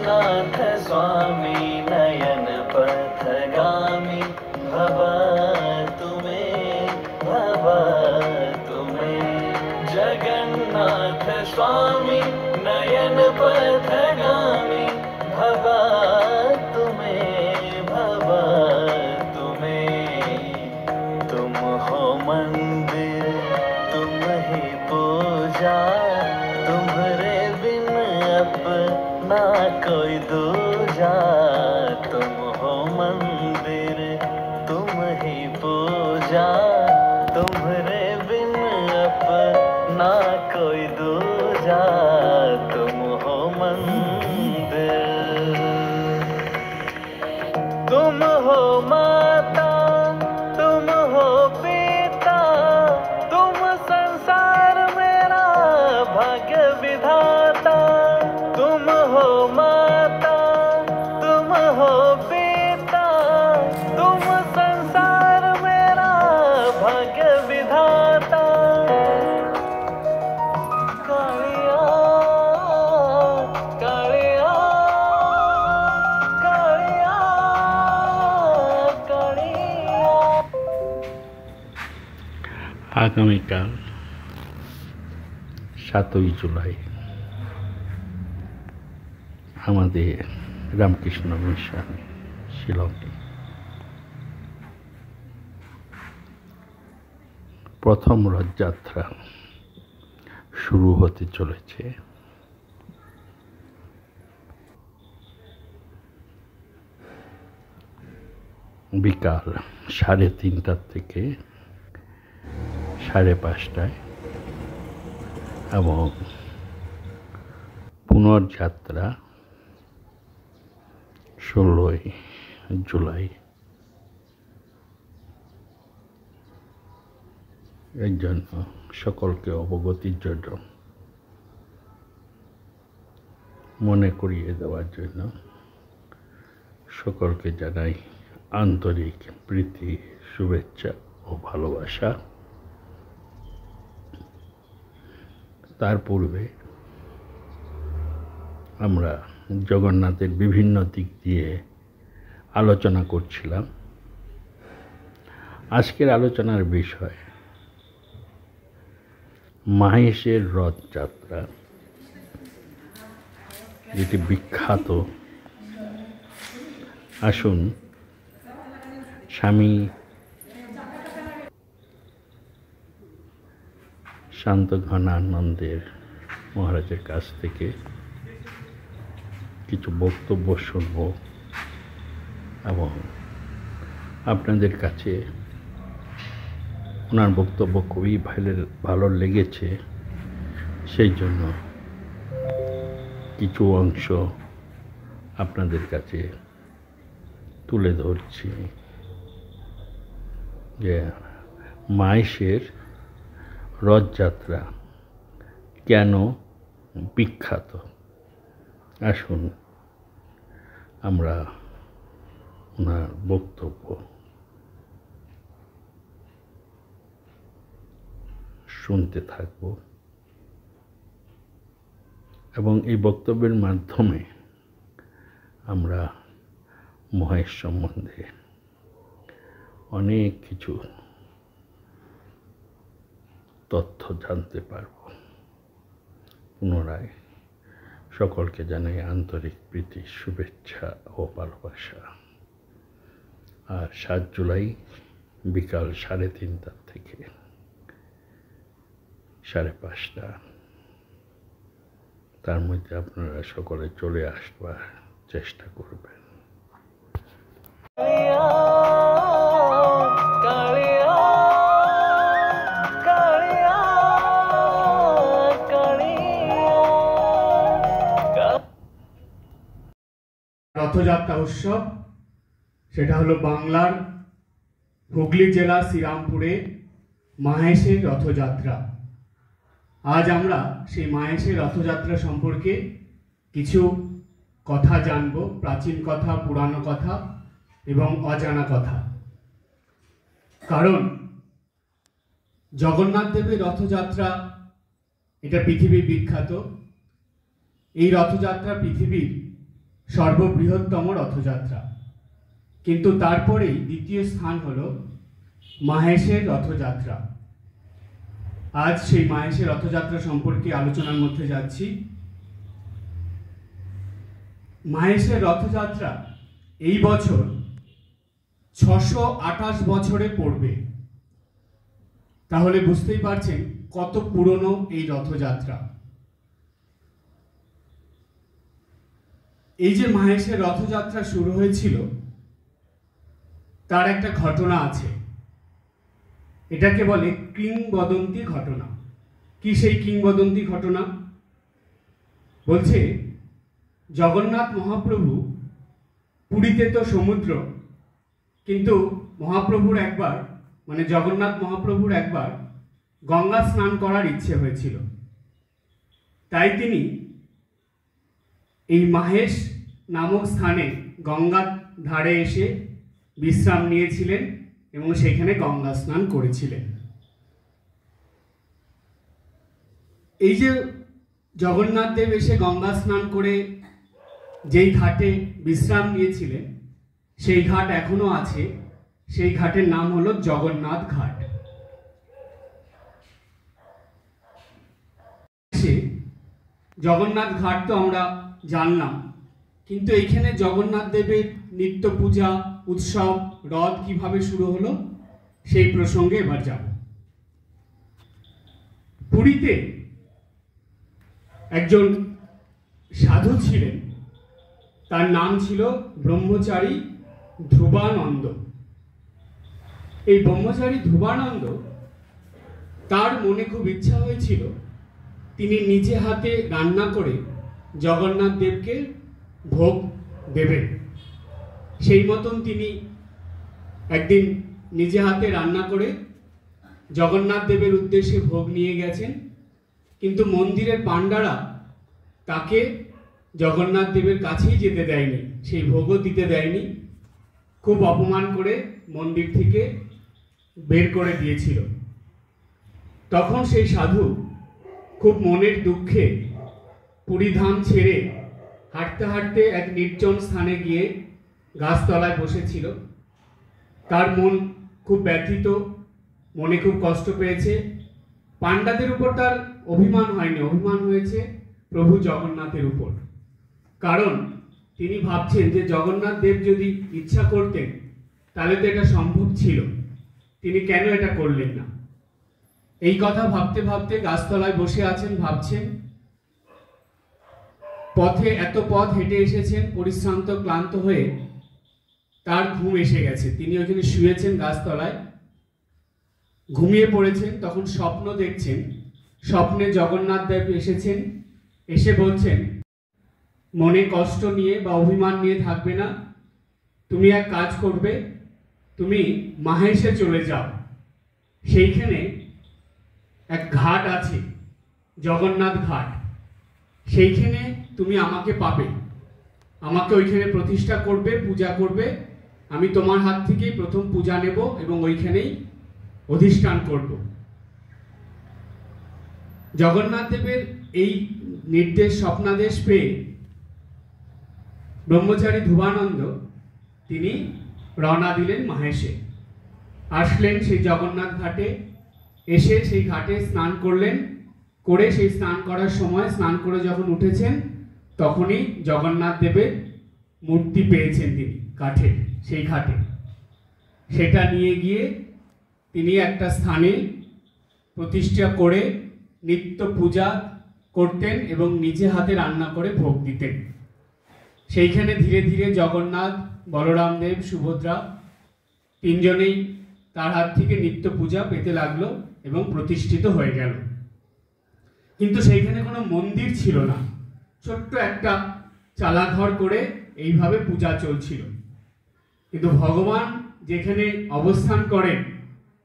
जगन्नाथ स्वामी नयन पथगामी भव तुम्हें जगन्नाथ स्वामी नयन पथगामी भव तुम्हें तुम हो मंदिर तुम ही पूजा तुम्हारे बिन अपना कोई दूजा तुम हो मंदिर तुम ही पूजा तुम्हारे बिन अपना कोई दूजा तुम हो मंदिर तुम हो माता तुम हो पिता तुम संसार मेरा भाग्य विधाता तुम हो माता तुम हो पिता तुम संसार मेरा भाग्य विधाता कालिया कालिया कालिया कालिया। আগামীকাল 7ই জুলাই আমাদের রামকৃষ্ণ মিশন শিলংয়ে প্রথম রথযাত্রা শুরু হতে চলেছে। বিকাল 3:30 থেকে 5:30 এবং পুনর্যাত্রা 16ই জুলাই। এর জন্য সকলকে অবগতির জন্য মনে করিয়ে দেওয়ার জন্য সকলকে জানাই আন্তরিক প্রীতি শুভেচ্ছা ও ভালোবাসা। তার পূর্বে আমরা জগন্নাথের বিভিন্ন দিক দিয়ে আলোচনা করছিলাম। আজকের আলোচনার বিষয় মাহেশের রথযাত্রা, যেটি বিখ্যাত। আসুন স্বামী শান্ত ঘনানন্দের মহারাজের কাছ থেকে কিছু বক্তব্য শুনব এবং আপনাদের কাছে ওনার বক্তব্য খুবই ভালো লেগেছে, সেই জন্য কিছু অংশ আপনাদের কাছে তুলে ধরছি। যে মাহেশের রথযাত্রা কেন বিখ্যাত, আসুন আমরা ওনার বক্তব্য শুনতে থাকব এবং এই বক্তব্যের মাধ্যমে আমরা মহেশ সম্বন্ধে অনেক কিছু তথ্য জানতে পারব। পুনরায় সকলকে জানাই আন্তরিক প্রীতি শুভেচ্ছা ও ভালোবাসা। আর 7 জুলাই বিকাল 3:30 থেকে 5:30, তার মধ্যে আপনারা সকলে চলে আসবার চেষ্টা করবেন। রথযাত্রা উৎসব, সেটা হলো বাংলার হুগলি জেলার শ্রীরামপুরে মাহেশের রথযাত্রা। আজ আমরা সেই মাহেশের রথযাত্রা সম্পর্কে কিছু কথা জানব, প্রাচীন কথা, পুরানো কথা এবং অজানা কথা। কারণ জগন্নাথ দেবের রথযাত্রা এটা পৃথিবী বিখ্যাত। এই রথযাত্রা পৃথিবীর সর্ববৃহত্তম রথযাত্রা। কিন্তু তারপরেই দ্বিতীয় স্থান হলো মাহেশের রথযাত্রা। আজ সেই মাহেশের রথযাত্রা সম্পর্কে আলোচনার মধ্যে যাচ্ছি। মাহেশের রথযাত্রা এই বছর 628 বছরে পড়বে। তাহলে বুঝতেই পারছেন কত পুরনো এই রথযাত্রা। এই যে মাহেশের রথযাত্রা শুরু হয়েছিল তার একটা ঘটনা আছে। এটাকে বলে কিংবদন্তি ঘটনা। কি সেই কিংবদন্তি ঘটনা? বলছে জগন্নাথ মহাপ্রভু, পুরীতে তো সমুদ্র, কিন্তু মহাপ্রভুর একবার জগন্নাথ মহাপ্রভুর একবার গঙ্গা স্নান করার ইচ্ছে হয়েছিল। তাই তিনি এই মাহেশ নামক স্থানে গঙ্গার ধারে এসে বিশ্রাম নিয়েছিলেন এবং সেখানে গঙ্গা স্নান করেছিলেন। এই যে জগন্নাথ দেব এসে গঙ্গা স্নান করে যেই ঘাটে বিশ্রাম নিয়েছিলেন সেই ঘাট এখনো আছে। সেই ঘাটের নাম হলো জগন্নাথ ঘাট। জগন্নাথ ঘাট তো আমরা জানলাম, কিন্তু এইখানে জগন্নাথ দেবের নিত্য পূজা, উৎসব, রথ কিভাবে শুরু হলো সেই প্রসঙ্গে এবার যাব। পুরীতে একজন সাধু ছিলেন, তার নাম ছিল ব্রহ্মচারী ধ্রুবানন্দ। এই ব্রহ্মচারী ধ্রুবানন্দ, তার মনে খুব ইচ্ছা হয়েছিল তিনি নিজে হাতে রান্না করে জগন্নাথ দেবকে ভোগ দেবেন। সেই মতন তিনি একদিন নিজে হাতে রান্না করে জগন্নাথ দেবের উদ্দেশ্যে ভোগ নিয়ে গেছেন। কিন্তু মন্দিরের পাণ্ডারা তাকে জগন্নাথ দেবের কাছেই যেতে দেয়নি, সেই ভোগও দিতে দেয়নি। খুব অপমান করে মন্দির থেকে বের করে দিয়েছিল। তখন সেই সাধু খুব মনের দুঃখে পুরীধাম ছেড়ে হাঁটতে হাঁটতে এক নির্জন স্থানে গিয়ে গাছতলায় বসেছিল। তার মন খুব ব্যথিত, মনে খুব কষ্ট পেয়েছে। পাণ্ডাদের উপর তার অভিমান হয়নি, অভিমান হয়েছে প্রভু জগন্নাথের উপর। কারণ তিনি ভাবছেন যে জগন্নাথ দেব যদি ইচ্ছা করতেন তাহলে তো এটা সম্ভব ছিল, তিনি কেন এটা করলেন না। এই কথা ভাবতে ভাবতে গাছতলায় বসে আছেন, ভাবছেন। পথে এত পথ হেঁটে এসেছেন, পরিশ্রান্ত ক্লান্ত হয়ে তার ঘুম এসে গেছে। তিনি ওখানে শুয়েছেন গাছতলায়, ঘুমিয়ে পড়েছেন। তখন স্বপ্ন দেখছেন, স্বপ্নে জগন্নাথ দেব এসেছেন, এসে বলছেন মনে কষ্ট নিয়ে বা অভিমান নিয়ে থাকবে না, তুমি এক কাজ করবে, তুমি মাহেশে চলে যাও। সেইখানে এক ঘাট আছে, জগন্নাথ ঘাট, সেইখানে তুমি আমাকে পাবে, আমাকে ওইখানে প্রতিষ্ঠা করবে, পূজা করবে। আমি তোমার হাত থেকেই প্রথম পূজা নেব এবং ওইখানেই অধিষ্ঠান করব। জগন্নাথ দেবের এই নির্দেশ, স্বপ্নাদেশ পেয়ে ব্রহ্মচারী ধ্রুবানন্দ তিনি রওনা দিলেন মাহেশে। আসলেন সেই জগন্নাথ ঘাটে, এসে সেই ঘাটে স্নান করলেন। করে সেই স্নান করার সময়, স্নান করে যখন উঠেছেন তখনই জগন্নাথ দেবের মূর্তি পেয়েছেন তিনি কাঠের, সেই ঘাটে। সেটা নিয়ে গিয়ে তিনি একটা স্থানে প্রতিষ্ঠা করে নিত্য পূজা করতেন এবং নিজে হাতে রান্না করে ভোগ দিতেন। সেইখানে ধীরে ধীরে জগন্নাথ, বলরাম দেব, সুভদ্রা তিনজনেই তার হাত থেকে নিত্য পূজা পেতে লাগলো এবং প্রতিষ্ঠিত হয়ে গেল। কিন্তু সেইখানে কোনো মন্দির ছিল না, ছোট্ট একটা চালাঘর করে এইভাবে পূজা চলছিল। কিন্তু ভগবান যেখানে অবস্থান করেন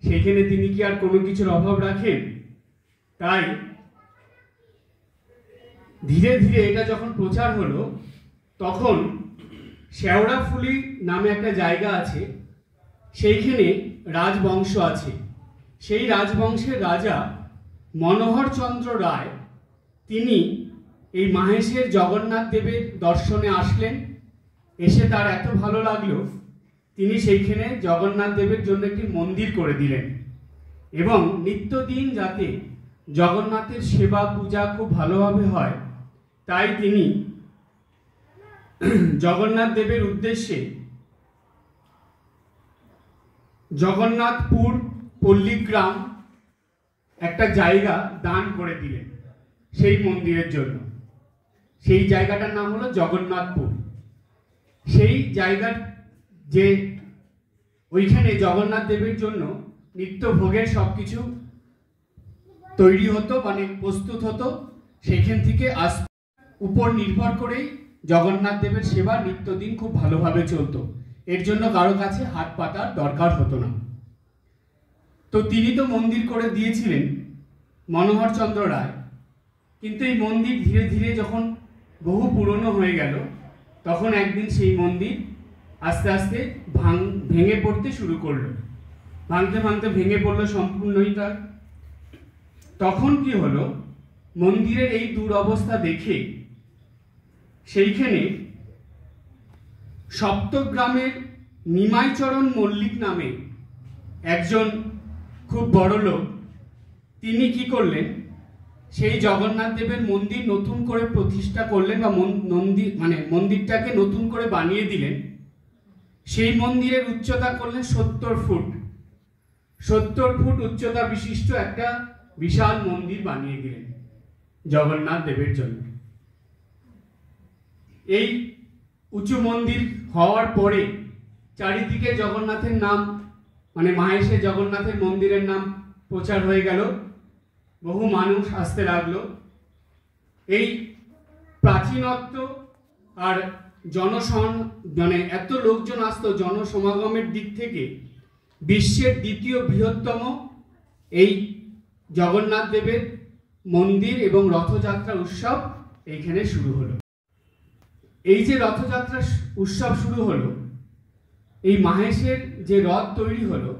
সেখানে তিনি কি আর কোনো কিছুর অভাব রাখেন? তাই ধীরে ধীরে এটা যখন প্রচার হলো, তখন শেওড়াফুলি নামে একটা জায়গা আছে, সেইখানে রাজবংশ আছে। সেই রাজবংশের রাজা মনোহর চন্দ্র রায় তিনি এই মাহেশের জগন্নাথ দেবের দর্শনে আসলেন এসে তার এত ভালো লাগলো, তিনি সেইখানে জগন্নাথ দেবের জন্য একটি মন্দির করে দিলেন এবং নিত্যদিন যাতে জগন্নাথের সেবা পূজা খুব ভালোভাবে হয়, তাই তিনি জগন্নাথ দেবের উদ্দেশ্যে জগন্নাথপুর পল্লীগ্রাম একটা জায়গা দান করে দিলেন সেই মন্দিরের জন্য। সেই জায়গাটার নাম হলো জগন্নাথপুর। সেই জায়গার যে ওইখানে জগন্নাথ দেবের জন্য নিত্য ভোগের সবকিছু তৈরি হতো, মানে প্রস্তুত হতো, সেইখান থেকে উপর নির্ভর করেই জগন্নাথ দেবের সেবা নিত্যদিন খুব ভালোভাবে চলতো। এর জন্য কারো কাছে হাত পাতার দরকার হতো না। তো তিনি তো মন্দির করে দিয়েছিলেন মনোহর চন্দ্র রায়, কিন্তু এই মন্দির ধীরে ধীরে যখন বহু পুরনো হয়ে গেল, তখন একদিন সেই মন্দির আস্তে আস্তে ভেঙে পড়তে শুরু করলো। ভাঙতে ভাঙতে ভেঙে পড়লো সম্পূর্ণইটা। তখন কি হলো, মন্দিরের এই দুরবস্থা দেখে সেইখানে সপ্তগ্রামের নিমাইচরণ মল্লিক নামে একজন খুব বড় লোক, তিনি কি করলেন, সেই জগন্নাথ দেবের মন্দির নতুন করে প্রতিষ্ঠা করলেন বা মন্দিরটাকে নতুন করে বানিয়ে দিলেন। সেই মন্দিরের উচ্চতা করলেন 70 ফুট। 70 ফুট উচ্চতা বিশিষ্ট একটা বিশাল মন্দির বানিয়ে দিলেন জগন্নাথ দেবের জন্য। এই উঁচু মন্দির হওয়ার পরে চারিদিকে জগন্নাথের নাম, মানে মাহেশে জগন্নাথের মন্দিরের নাম প্রচার হয়ে গেল, বহু মানুষ আসতে লাগলো। এই প্রাচীনত্ব আর মানে এত লোকজন আসতো, জনসমাগমের দিক থেকে বিশ্বের দ্বিতীয় বৃহত্তম এই জগন্নাথ দেবের মন্দির এবং রথযাত্রা উৎসব এইখানে শুরু হলো। এই যে রথযাত্রা উৎসব শুরু হলো, এই মাহেশের যে রথ তৈরি হলো,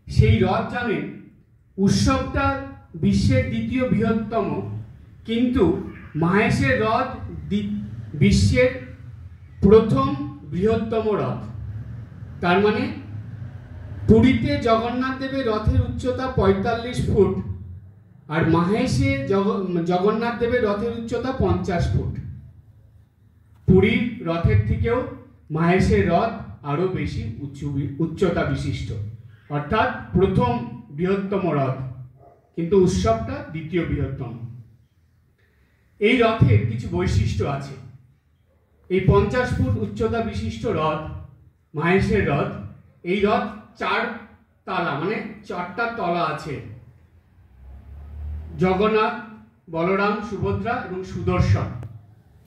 সেই রথ জানেন উৎসবটা বিশ্বের দ্বিতীয় বৃহত্তম, কিন্তু মাহেশের রথ বিশ্বের প্রথম বৃহত্তম রথ। তার মানে পুরীতে জগন্নাথ দেবের রথের উচ্চতা 45 ফুট, আর মাহেশে জগন্নাথ দেবের রথের উচ্চতা 50 ফুট। পুরীর রথের থেকেও মাহেশের রথ আরো বেশি উচ্চতা বিশিষ্ট, অর্থাৎ প্রথম বৃহত্তম রথ, কিন্তু উৎসবটা দ্বিতীয় বৃহত্তম। এই রথের কিছু বৈশিষ্ট্য আছে। এই 50 ফুট উচ্চতা বিশিষ্ট রথ, মাহেশের রথ, এই রথ 4 তালা, মানে 4টা তলা আছে। জগন্নাথ, বলরাম, সুভদ্রা এবং সুদর্শন,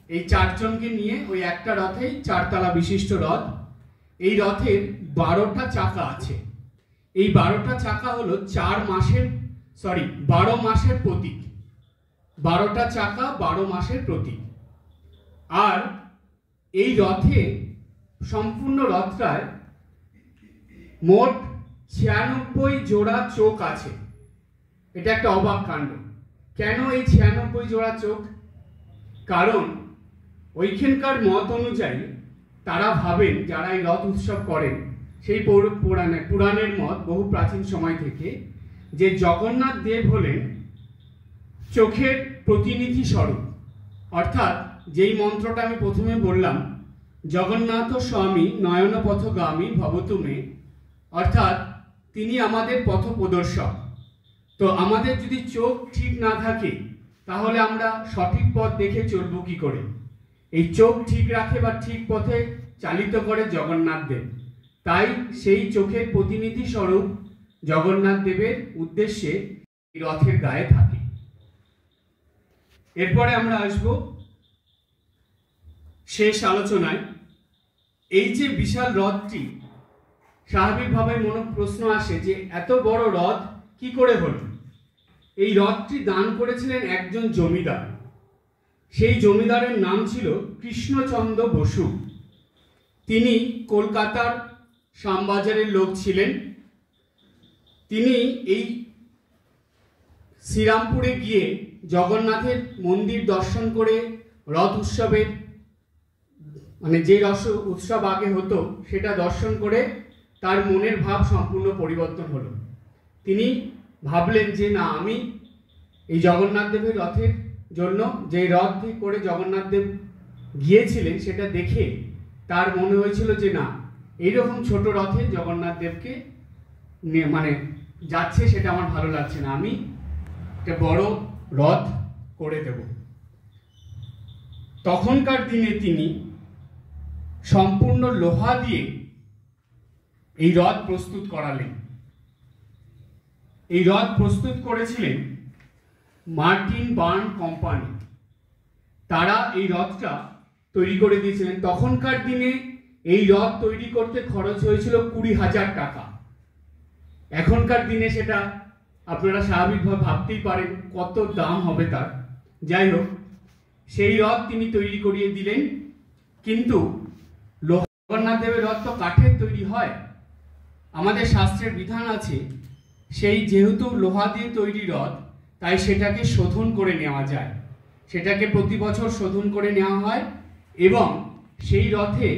এই 4 জনকে নিয়ে ওই একটা রথেই 4 তালা বিশিষ্ট রথ। এই রথের 12টা চাকা আছে। এই 12টা চাকা হলো 12 মাসের প্রতীক। 12টা চাকা 12 মাসের প্রতীক। আর এই রথে সম্পূর্ণ রথটায় মোট 96 জোড়া চোখ আছে। এটা একটা অবাক কাণ্ড। কেন এই 96 জোড়া চোখ? কারণ ওইখানকার মত অনুযায়ী তারা ভাবেন, যারা এই রথ উৎসব করেন, সেই পুরাণের মত বহু প্রাচীন সময় থেকে, যে জগন্নাথ দেব হলেন চোখের প্রতিনিধি স্বরূপ। অর্থাৎ যেই মন্ত্রটা আমি প্রথমে বললাম, জগন্নাথ স্বামী নয়ন পথগামী ভবতুমে, অর্থাৎ তিনি আমাদের পথ প্রদর্শক। তো আমাদের যদি চোখ ঠিক না থাকে, তাহলে আমরা সঠিক পথ দেখে চলবো কি করে? এই চোখ ঠিক রাখে বা ঠিক পথে চালিত করে জগন্নাথ দেব। তাই সেই চোখের প্রতিনিধি স্বরূপ জগন্নাথ দেবের উদ্দেশ্যে রথের গায়ে থাকে। এরপরে আমরা আসব শেষ আলোচনায়। এই যে বিশাল রথটি, স্বাভাবিকভাবে মনে প্রশ্ন আসে যে এত বড় রথ কি করে হলো? এই রথটি দান করেছিলেন একজন জমিদার। সেই জমিদারের নাম ছিল কৃষ্ণচন্দ্র বসু। তিনি কলকাতার শ্যামবাজারের লোক ছিলেন। তিনি এই শ্রীরামপুরে গিয়ে জগন্নাথের মন্দির দর্শন করে রথ উৎসবের মানে যে রস উৎসব আগে হতো সেটা দর্শন করে তার মনের ভাব সম্পূর্ণ পরিবর্তন হলো। তিনি ভাবলেন যে না, আমি এই জগন্নাথ দেবের রথের জন্য যে রথ করে জগন্নাথ দেব গিয়েছিলেন সেটা দেখে তার মনে হয়েছিল যে না, এইরকম ছোট রথে জগন্নাথ দেবকে মানে যাচ্ছে সেটা আমার ভালো লাগছে না, আমি একটা বড় রথ করে দেব। তখনকার দিনে তিনি সম্পূর্ণ লোহা দিয়ে এই রথ প্রস্তুত করালেন। এই রথ প্রস্তুত করেছিলেন মার্টিন বার্ন কোম্পানি। তারা এই রথটা তৈরি করে দিয়েছিলেন। তখনকার দিনে এই রথ তৈরি করতে খরচ হয়েছিল 20,000 টাকা। এখনকার দিনে সেটা আপনারা স্বাভাবিকভাবে ভাবতেই পারেন কত দাম হবে তার। যাই হোক, সেই রথ তিনি তৈরি করিয়ে দিলেন। কিন্তু জগন্নাথ দেবের রথ তো কাঠের তৈরি হয়। আমাদের শাস্ত্রের বিধান আছে, সেই যেহেতু লোহা দিয়ে তৈরি রথ, তাই সেটাকে শোধন করে নেওয়া যায়। সেটাকে প্রতি বছর শোধন করে নেওয়া হয় এবং সেই রথে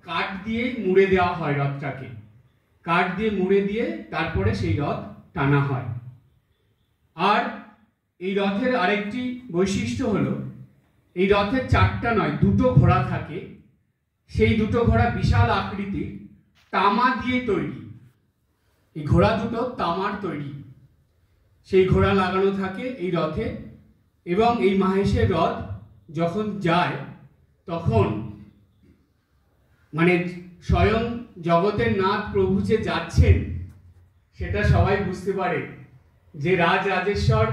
কাঠ দিয়ে মুড়ে দেওয়া হয়। রথটাকে কাঠ দিয়ে মুড়ে দিয়ে তারপরে সেই রথ টানা হয়। আর এই রথের আরেকটি বৈশিষ্ট্য হলো, এই রথের 4টা নয় 2টো ঘোড়া থাকে। সেই 2টো ঘোড়া বিশাল আকৃতির, তামা দিয়ে তৈরি। এই ঘোড়া দুটো তামার তৈরি। সেই ঘোড়া লাগানো থাকে এই রথে। এবং এই মাহেশের রথ যখন যায় তখন মানে স্বয়ং জগতের নাথ প্রভু যে যাচ্ছেন সেটা সবাই বুঝতে পারে যে রাজরাজেশ্বর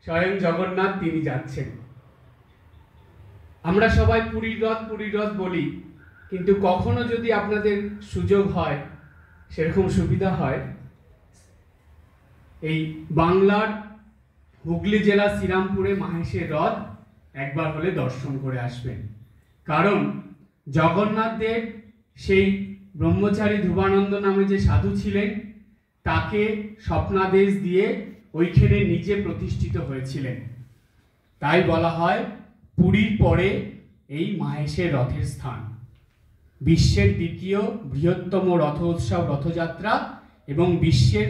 স্বয়ং জগন্নাথ তিনি যাচ্ছেন। আমরা সবাই পুরীর রথ বলি, কিন্তু কখনো যদি আপনাদের সুযোগ হয়, সেরকম সুবিধা হয়, এই বাংলার হুগলি জেলা শ্রীরামপুরে মাহেশের রথ একবার হলে দর্শন করে আসবেন। কারণ জগন্নাথ দেব সেই ব্রহ্মচারী ধ্রুবানন্দ নামে যে সাধু ছিলেন, তাকে স্বপ্নাদেশ দিয়ে ওইখানে নিজে প্রতিষ্ঠিত হয়েছিলেন। তাই বলা হয় পুরীর পরে এই মাহেশের রথের স্থান। বিশ্বের দ্বিতীয় বৃহত্তম রথ উৎসব রথযাত্রা এবং বিশ্বের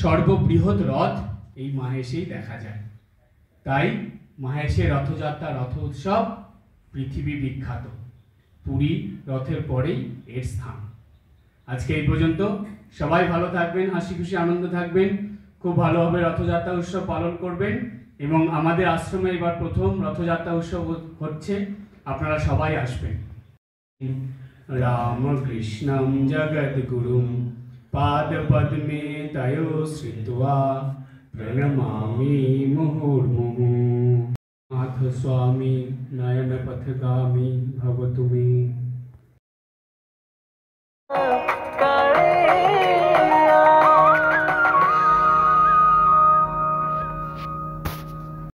সর্ববৃহৎ রথ এই মাহেশেই দেখা যায়। তাই মাহেশের রথযাত্রা রথ উৎসব পৃথিবী বিখ্যাত। পুরী রথের পরেই এর স্থান। আজকে এই পর্যন্ত। সবাই ভালো থাকবেন, হাসি খুশি আনন্দ থাকবেন, খুব ভালোভাবে রথযাত্রা উৎসব পালন করবেন। এবং আমাদের আশ্রমে এবার প্রথম রথযাত্রা উৎসব হচ্ছে, আপনারা সবাই আসবেন। রামকৃষ্ণম জগদ্গুরুম পাদপদ্মে তয়ো শ্রিত্বা প্রণমামি মুহুর্মুহুঃ। নাথ স্বামী নয়ন পথগামী ভবতু মে।